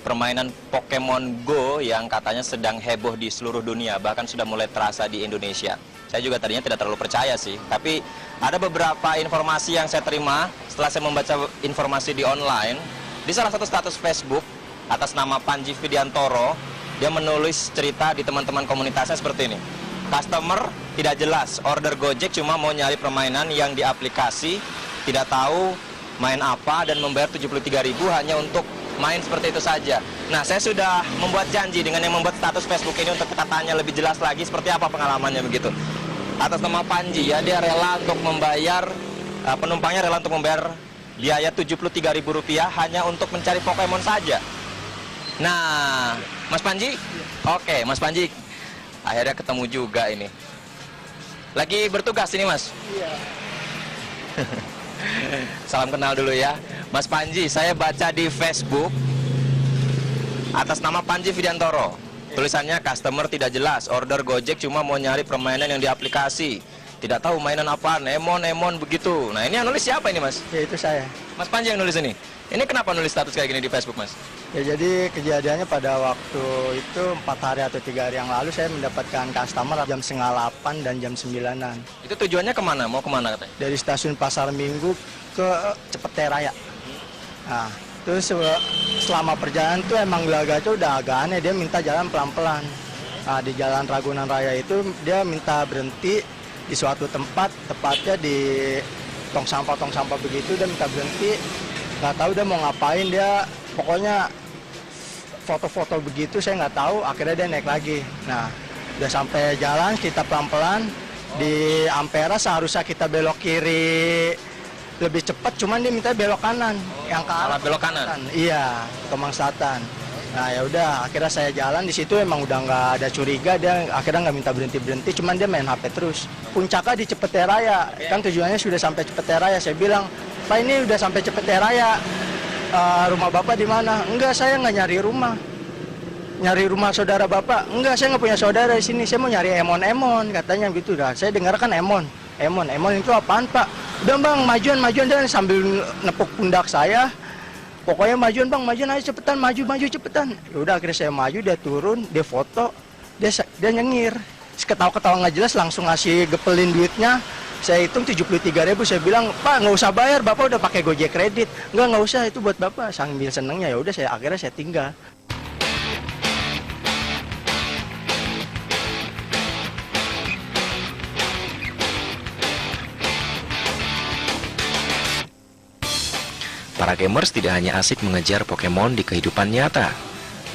permainan Pokemon Go yang katanya sedang heboh di seluruh dunia, bahkan sudah mulai terasa di Indonesia. Saya juga tadinya tidak terlalu percaya sih, tapi ada beberapa informasi yang saya terima setelah saya membaca informasi di online. Di salah satu status Facebook atas nama Panji Widiantoro, dia menulis cerita di teman-teman komunitasnya seperti ini. Customer tidak jelas, order Gojek cuma mau nyari permainan yang di aplikasi, tidak tahu main apa dan membayar 73.000 hanya untuk main seperti itu saja. Nah, saya sudah membuat janji dengan yang membuat status Facebook ini untuk kita tanya lebih jelas lagi seperti apa pengalamannya begitu. Atas nama Panji ya, dia rela untuk membayar, penumpangnya rela untuk membayar biaya Rp73.000 hanya untuk mencari Pokemon saja. Nah, Mas Panji? Oke, Mas Panji. Akhirnya ketemu juga ini. Lagi bertugas ini, Mas? Iya. Salam kenal dulu ya. Mas Panji, saya baca di Facebook atas nama Panji Widiantoro. Tulisannya customer tidak jelas, order Gojek cuma mau nyari permainan yang di aplikasi. Tidak tahu mainan apa, Emon begitu. Nah, ini yang nulis siapa ini, Mas? Ya, itu saya. Mas Panji yang nulis ini. Ini kenapa nulis status kayak gini di Facebook, Mas? Ya, jadi kejadiannya pada waktu itu 4 hari atau 3 hari yang lalu saya mendapatkan customer jam 7:30 dan jam 9-an. Itu tujuannya kemana? Mau kemana katanya? Dari stasiun Pasar Minggu ke Cepete Raya. Nah, terus selama perjalanan tuh emang gelagatnya udah agak aneh, dia minta jalan pelan-pelan. Nah, di Jalan Ragunan Raya itu dia minta berhenti di suatu tempat, tepatnya di tong sampah begitu, dia minta berhenti. Nggak tahu dia mau ngapain, dia pokoknya foto-foto begitu, saya nggak tahu. Akhirnya dia naik lagi. Nah, udah sampai jalan, kita pelan-pelan. Di Ampera seharusnya kita belok kiri lebih cepat, cuman dia minta belok kanan. Yang ke arah belok kanan? Iya, Kemang Selatan. Nah, ya udah, akhirnya saya jalan di situ, emang udah nggak ada curiga, dia akhirnya nggak minta berhenti, cuman dia main HP terus. Puncaknya di Cepete Raya, kan tujuannya sudah sampai Cepete Raya. Saya bilang, Pak, ini udah sampai Cepete Raya, rumah Bapak di mana? Enggak, saya nggak nyari rumah. Nyari rumah saudara Bapak? Enggak, saya nggak punya saudara di sini, saya mau nyari Emon, katanya gitu. Dah, saya dengar kan Emon itu apaan, Pak? Udah Bang, majuan dan sambil nepuk pundak saya. Pokoknya majuan Bang, majuan aja cepetan, maju cepetan. Ya udah, akhirnya saya maju, dia turun, dia foto, dia nyengir. Ketawa-ketawa nggak jelas, langsung ngasih gepelin duitnya. Saya hitung 73.000, saya bilang, Pak nggak usah bayar, Bapak udah pakai Gojek kredit. Nggak usah, itu buat Bapak. Sambil senengnya, ya udah akhirnya saya tinggal. Para gamers tidak hanya asik mengejar Pokemon di kehidupan nyata.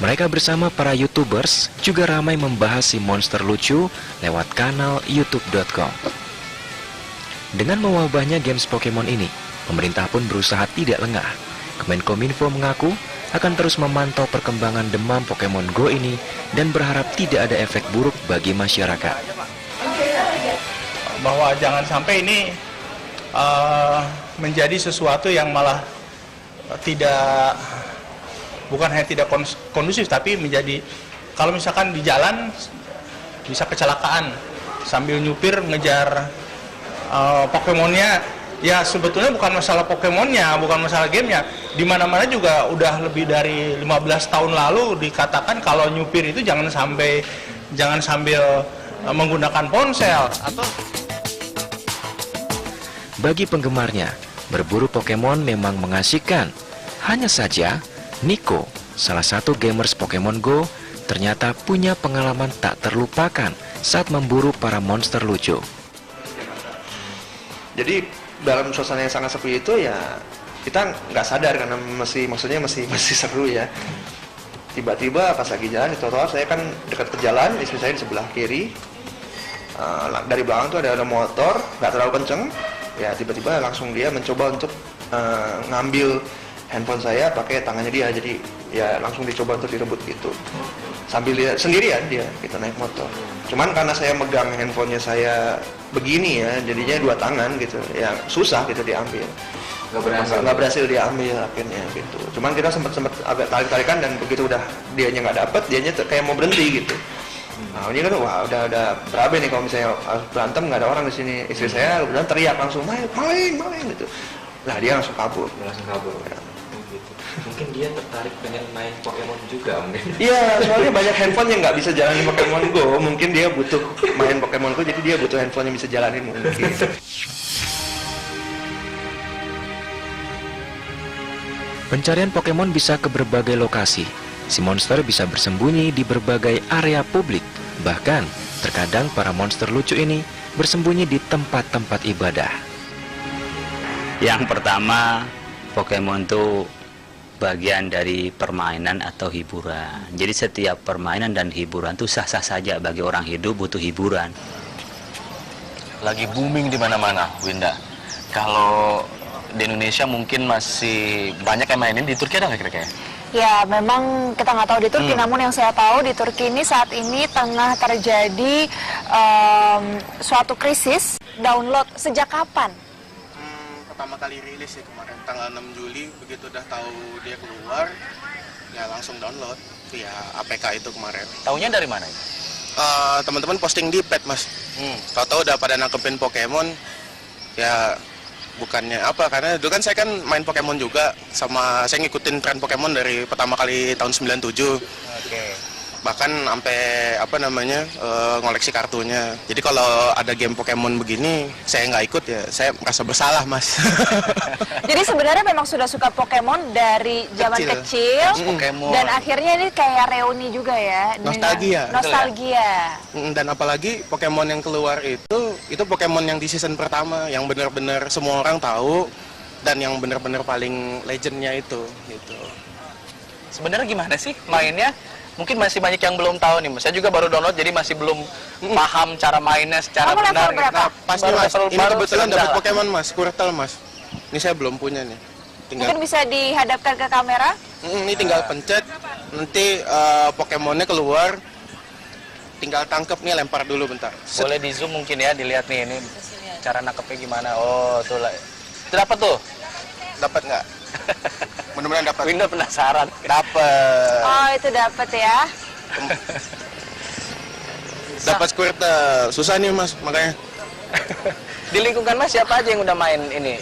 Mereka bersama para YouTubers juga ramai membahas si monster lucu lewat kanal youtube.com. Dengan mewabahnya games Pokemon ini, pemerintah pun berusaha tidak lengah. Kemenkominfo mengaku akan terus memantau perkembangan demam Pokemon Go ini dan berharap tidak ada efek buruk bagi masyarakat. Bahwa jangan sampai ini menjadi sesuatu yang malah bukan hanya tidak kondusif, tapi menjadi, kalau misalkan di jalan bisa kecelakaan sambil nyupir ngejar Pokemonnya. Ya sebetulnya bukan masalah Pokemonnya, bukan masalah gamenya. Di mana-mana juga udah lebih dari 15 tahun lalu dikatakan kalau nyupir itu jangan sambil menggunakan ponsel atau. Bagi penggemarnya, berburu Pokemon memang mengasihkan. Hanya saja, Nico, salah satu gamers Pokemon Go, ternyata punya pengalaman tak terlupakan saat memburu para monster lucu. Jadi dalam suasana yang sangat sepi itu ya kita nggak sadar karena masih seru ya. Tiba-tiba pas lagi jalan di trotoar, saya kan dekat ke jalan, istri saya di sebelah kiri. Dari belakang tuh ada motor, nggak terlalu kenceng. Ya tiba-tiba langsung dia mencoba untuk ngambil handphone saya pakai tangannya dia, jadi ya langsung dicoba untuk direbut gitu. Sambil dia sendirian dia gitu naik motor. Cuman karena saya megang handphonenya saya begini ya, jadinya 2 tangan gitu, ya susah gitu diambil. Nggak berhasil diambil akhirnya gitu. Cuman kita sempat agak tarik-tarikan, dan begitu udah dianya nggak dapet, dianya kayak mau berhenti gitu. Nah ini kan wah udah berabe nih kalau misalnya harus berantem, nggak ada orang di sini. Istri saya kemudian teriak langsung maling gitu. Nah dia langsung kabur. Ya. Mungkin dia tertarik pengen main Pokemon juga, mungkin. Iya, soalnya banyak handphone yang nggak bisa jalanin Pokemon Go. Mungkin dia butuh main Pokemon Go, jadi dia butuh handphone yang bisa jalanin mungkin. Pencarian Pokemon bisa ke berbagai lokasi. Si monster bisa bersembunyi di berbagai area publik. Bahkan, terkadang para monster lucu ini bersembunyi di tempat-tempat ibadah. Yang pertama, Pokemon itu bagian dari permainan atau hiburan. Jadi setiap permainan dan hiburan itu sah-sah saja. Bagi orang hidup butuh hiburan. Lagi booming di mana-mana, Winda. Kalau di Indonesia mungkin masih banyak yang mainin, di Turki ada nggak kira-kira? Ya, memang kita nggak tahu di Turki, namun yang saya tahu di Turki ini saat ini tengah terjadi suatu krisis download. Sejak kapan? Pertama kali rilis ya kemarin, tanggal 6 Juli, begitu udah tahu dia keluar, ya langsung download via APK itu kemarin. Taunya dari mana? Teman-teman posting di pet, Mas. Tahu-tahu udah pada nangkepin Pokemon, ya bukannya apa, karena dulu kan saya kan main Pokemon juga, sama saya ngikutin tren Pokemon dari pertama kali tahun 97. Bahkan sampai ngoleksi kartunya. Jadi kalau ada game Pokemon begini saya nggak ikut, ya saya merasa bersalah, Mas. Jadi sebenarnya memang sudah suka Pokemon dari zaman kecil dan akhirnya ini kayak reuni juga ya. Nostalgia. Dan apalagi Pokemon yang keluar itu Pokemon yang di season pertama, yang benar-benar semua orang tahu dan yang benar-benar paling legendnya itu gitu. Sebenarnya gimana sih mainnya? Mungkin masih banyak yang belum tahu nih, Mas. Saya juga baru download, jadi masih belum paham cara mainnya secara benar. Berapa? Pasti, Mas. Ini kebetulan dapat Pokemon, Mas. Squirtle, Mas. Ini saya belum punya nih. Mungkin bisa dihadapkan ke kamera? Ini tinggal pencet, nanti Pokemonnya keluar. Tinggal tangkep nih, lempar dulu bentar. Boleh di zoom mungkin ya, dilihat nih ini cara nangkepnya gimana. Oh, tuh lah. Itu dapat tuh? Dapat nggak? Mudah-mudahan dapat. Winda penasaran. Dapat. Oh, itu dapat ya. Dapat Squirtle. Susah nih, Mas, makanya. Di lingkungan Mas siapa aja yang udah main ini?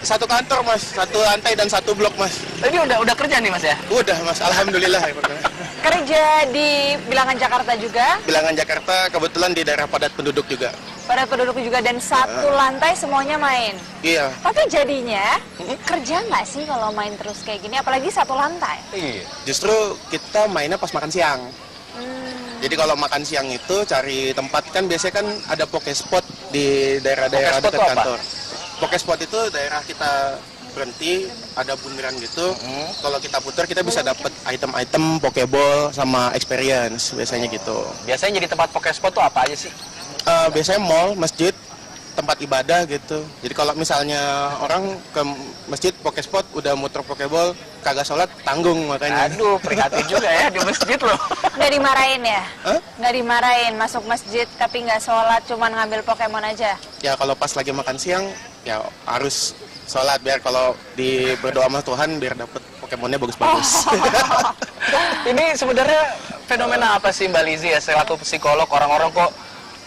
Satu kantor, Mas. Satu lantai dan satu blok, Mas. Tadi udah kerja nih, Mas ya? Udah, Mas. Alhamdulillah. Kerja di Bilangan Jakarta juga? Bilangan Jakarta, kebetulan di daerah padat penduduk juga. Padat penduduk juga, dan satu lantai semuanya main? Iya. Tapi jadinya, kerja nggak sih kalau main terus kayak gini? Apalagi satu lantai? Iya. Justru kita mainnya pas makan siang. Jadi kalau makan siang itu cari tempat, kan biasanya kan ada Pokespot di daerah-daerah dekat kantor. Pokespot itu daerah kita berhenti, ada bundaran gitu. Kalau kita putar kita bisa dapat item-item Pokeball sama experience, biasanya gitu. Biasanya jadi tempat Pokespot tuh apa aja sih? Biasanya mall, masjid, tempat ibadah gitu. Jadi kalau misalnya orang ke masjid Pokespot udah muter Pokeball, kagak sholat, tanggung makanya. Aduh, prihatin juga ya di masjid loh. Nggak dimarahin ya? Nggak dimarahin, masuk masjid tapi nggak sholat, cuman ngambil Pokemon aja? Ya kalau pas lagi makan siang, ya harus sholat biar kalau berdoa sama Tuhan biar dapet Pokemonnya bagus-bagus. Ini sebenarnya fenomena apa sih Mbak Lizzie ya, selaku psikolog, orang-orang kok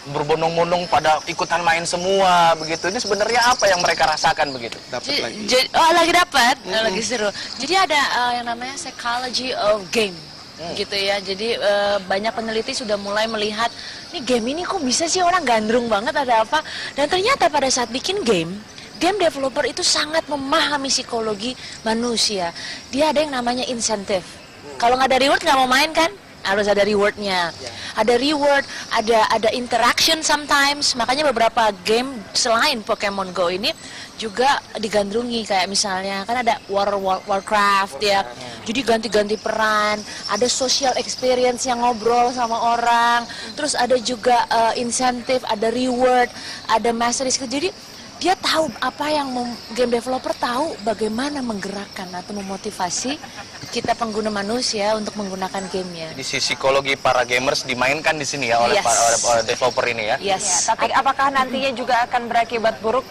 berbondong-bondong pada ikutan main semua begitu. Ini sebenarnya apa yang mereka rasakan begitu? Dapat lagi. Lagi dapat, lagi seru. Jadi ada yang namanya psychology of game. Gitu ya. Jadi banyak peneliti sudah mulai melihat nih game ini kok bisa sih orang gandrung banget, ada apa? Dan ternyata pada saat bikin game developer itu sangat memahami psikologi manusia. Dia ada yang namanya insentif. Kalau nggak ada reward nggak mau main kan? Harus ada rewardnya. Ada reward, ada interaction sometimes. Makanya beberapa game selain Pokemon Go ini juga digandrungi, kayak misalnya kan ada Warcraft ya. Jadi ganti-ganti peran, ada social experience yang ngobrol sama orang. Terus ada juga insentif, ada reward, ada mastery skill. Jadi dia tahu apa yang game developer tahu bagaimana menggerakkan atau memotivasi kita pengguna manusia untuk menggunakan gamenya. Jadi si psikologi para gamers dimainkan di sini ya oleh para developer ini ya. Yes. Tapi apakah nantinya juga akan berakibat buruk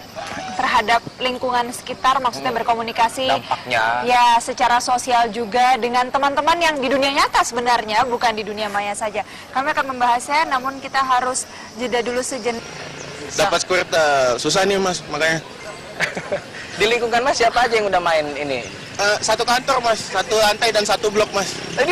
terhadap lingkungan sekitar, maksudnya berkomunikasi dampaknya ya secara sosial juga dengan teman-teman yang di dunia nyata sebenarnya, bukan di dunia maya saja. Kami akan membahasnya, namun kita harus jeda dulu sejenak. Dapat Squirtle, susah nih Mas, makanya. Di lingkungan Mas siapa aja yang udah main ini? Satu kantor mas, satu lantai dan satu blok mas. Ini